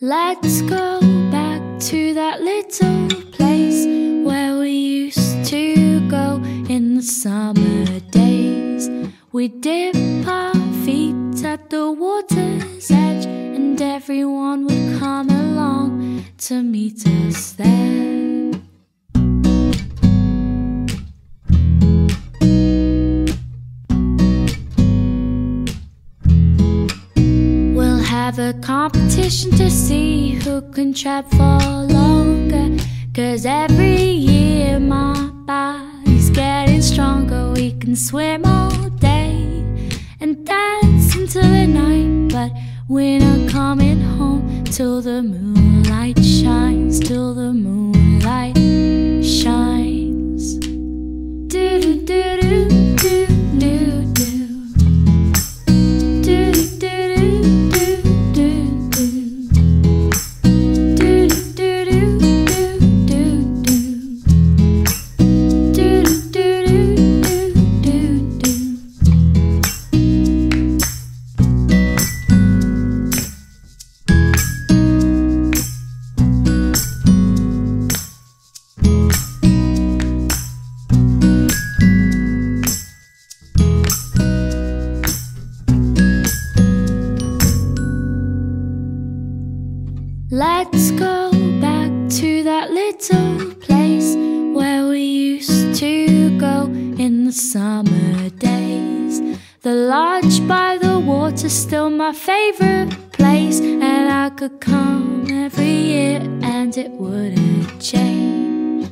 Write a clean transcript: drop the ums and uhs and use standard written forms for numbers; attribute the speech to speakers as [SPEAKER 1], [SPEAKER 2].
[SPEAKER 1] Let's go back to that little place where we used to go in the summer days. We dip our feet at the water's edge, and everyone would come along to meet us there. We'll have a competition to see who can trap for longer, 'cause every year my body's getting stronger. We can swim all day and dance until the night, but we're not coming home till the moonlight shines, till the moonlight shines. Do do do do do do do. Do do do do do do. Do do do do do do. Do do do do do. Let's go back to that little place where we used to go in the summer days. The lodge by the water's still my favorite place, and I could come every year and it wouldn't change.